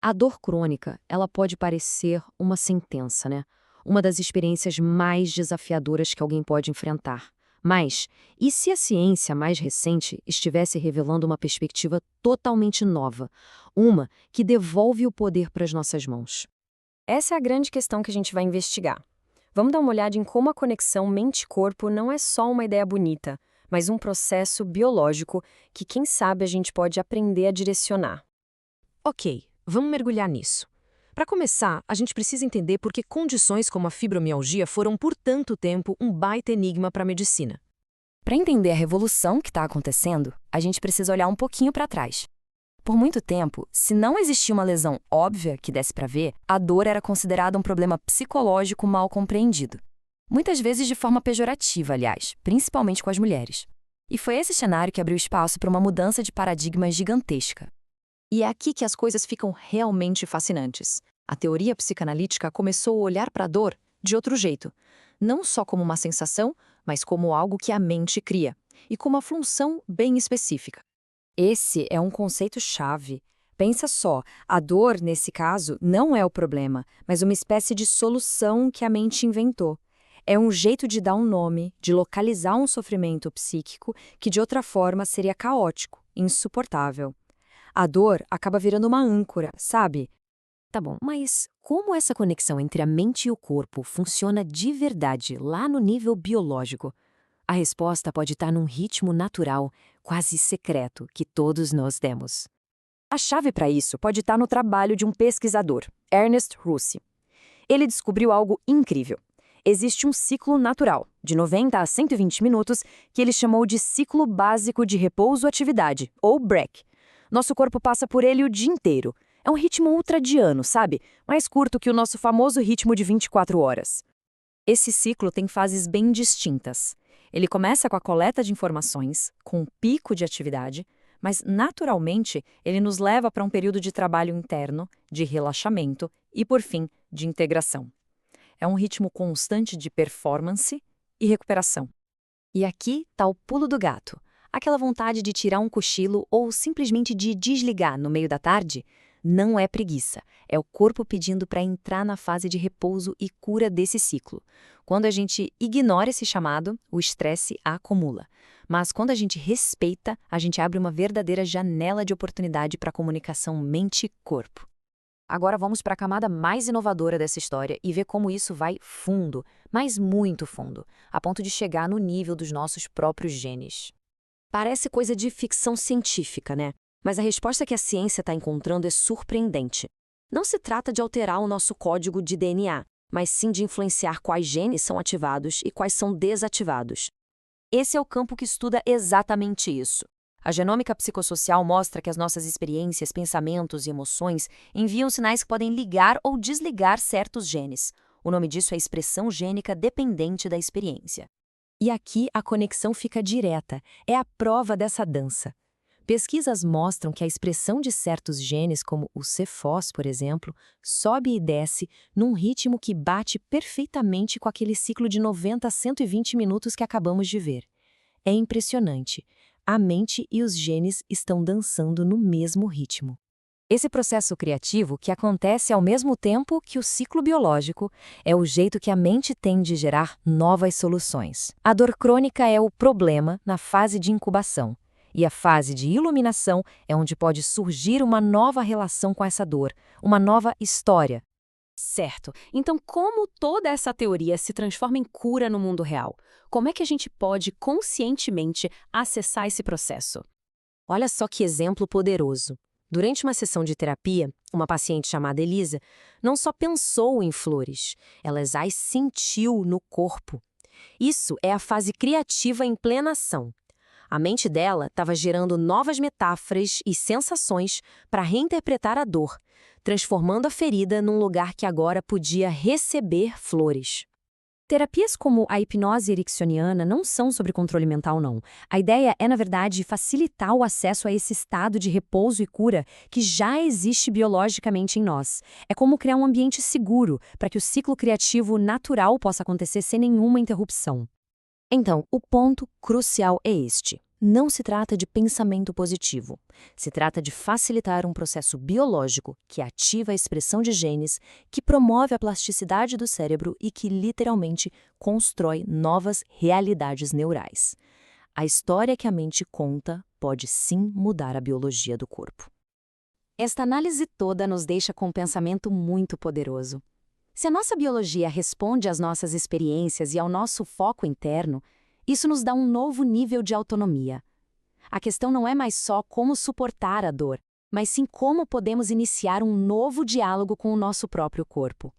A dor crônica, ela pode parecer uma sentença, né? Uma das experiências mais desafiadoras que alguém pode enfrentar. Mas, e se a ciência mais recente estivesse revelando uma perspectiva totalmente nova? Uma que devolve o poder para as nossas mãos? Essa é a grande questão que a gente vai investigar. Vamos dar uma olhada em como a conexão mente-corpo não é só uma ideia bonita, mas um processo biológico que, quem sabe, a gente pode aprender a direcionar. Ok, vamos mergulhar nisso. Para começar, a gente precisa entender por que condições como a fibromialgia foram por tanto tempo um baita enigma para a medicina. Para entender a revolução que está acontecendo, a gente precisa olhar um pouquinho para trás. Por muito tempo, se não existia uma lesão óbvia que desse para ver, a dor era considerada um problema psicológico mal compreendido. Muitas vezes de forma pejorativa, aliás, principalmente com as mulheres. E foi esse cenário que abriu espaço para uma mudança de paradigma gigantesca. E é aqui que as coisas ficam realmente fascinantes. A teoria psicanalítica começou a olhar para a dor de outro jeito, não só como uma sensação, mas como algo que a mente cria, e com uma função bem específica. Esse é um conceito-chave. Pensa só, a dor, nesse caso, não é o problema, mas uma espécie de solução que a mente inventou. É um jeito de dar um nome, de localizar um sofrimento psíquico que de outra forma seria caótico, insuportável. A dor acaba virando uma âncora, sabe? Tá bom, mas como essa conexão entre a mente e o corpo funciona de verdade lá no nível biológico? A resposta pode estar num ritmo natural, quase secreto, que todos nós temos. A chave para isso pode estar no trabalho de um pesquisador, Ernest Russy. Ele descobriu algo incrível. Existe um ciclo natural, de 90 a 120 minutos, que ele chamou de ciclo básico de repouso-atividade, ou BREC. Nosso corpo passa por ele o dia inteiro. É um ritmo ultradiano, sabe? Mais curto que o nosso famoso ritmo de 24 horas. Esse ciclo tem fases bem distintas. Ele começa com a coleta de informações, com um pico de atividade, mas, naturalmente, ele nos leva para um período de trabalho interno, de relaxamento e, por fim, de integração. É um ritmo constante de performance e recuperação. E aqui está o pulo do gato. Aquela vontade de tirar um cochilo ou simplesmente de desligar no meio da tarde não é preguiça, é o corpo pedindo para entrar na fase de repouso e cura desse ciclo. Quando a gente ignora esse chamado, o estresse acumula. Mas quando a gente respeita, a gente abre uma verdadeira janela de oportunidade para a comunicação mente-corpo. Agora vamos para a camada mais inovadora dessa história e ver como isso vai fundo, mas muito fundo, a ponto de chegar no nível dos nossos próprios genes. Parece coisa de ficção científica, né? Mas a resposta que a ciência está encontrando é surpreendente. Não se trata de alterar o nosso código de DNA, mas sim de influenciar quais genes são ativados e quais são desativados. Esse é o campo que estuda exatamente isso. A genômica psicossocial mostra que as nossas experiências, pensamentos e emoções enviam sinais que podem ligar ou desligar certos genes. O nome disso é expressão gênica dependente da experiência. E aqui a conexão fica direta, é a prova dessa dança. Pesquisas mostram que a expressão de certos genes, como o CFOS, por exemplo, sobe e desce num ritmo que bate perfeitamente com aquele ciclo de 90 a 120 minutos que acabamos de ver. É impressionante. A mente e os genes estão dançando no mesmo ritmo. Esse processo criativo, que acontece ao mesmo tempo que o ciclo biológico, é o jeito que a mente tem de gerar novas soluções. A dor crônica é o problema na fase de incubação. E a fase de iluminação é onde pode surgir uma nova relação com essa dor, uma nova história. Certo. Então, como toda essa teoria se transforma em cura no mundo real? Como é que a gente pode conscientemente acessar esse processo? Olha só que exemplo poderoso. Durante uma sessão de terapia, uma paciente chamada Elisa não só pensou em flores, ela as sentiu no corpo. Isso é a fase criativa em plena ação. A mente dela estava gerando novas metáforas e sensações para reinterpretar a dor, transformando a ferida num lugar que agora podia receber flores. Terapias como a hipnose ericksoniana não são sobre controle mental, não. A ideia é, na verdade, facilitar o acesso a esse estado de repouso e cura que já existe biologicamente em nós. É como criar um ambiente seguro para que o ciclo criativo natural possa acontecer sem nenhuma interrupção. Então, o ponto crucial é este. Não se trata de pensamento positivo. Se trata de facilitar um processo biológico que ativa a expressão de genes, que promove a plasticidade do cérebro e que literalmente constrói novas realidades neurais. A história que a mente conta pode sim mudar a biologia do corpo. Esta análise toda nos deixa com um pensamento muito poderoso. Se a nossa biologia responde às nossas experiências e ao nosso foco interno, isso nos dá um novo nível de autonomia. A questão não é mais só como suportar a dor, mas sim como podemos iniciar um novo diálogo com o nosso próprio corpo.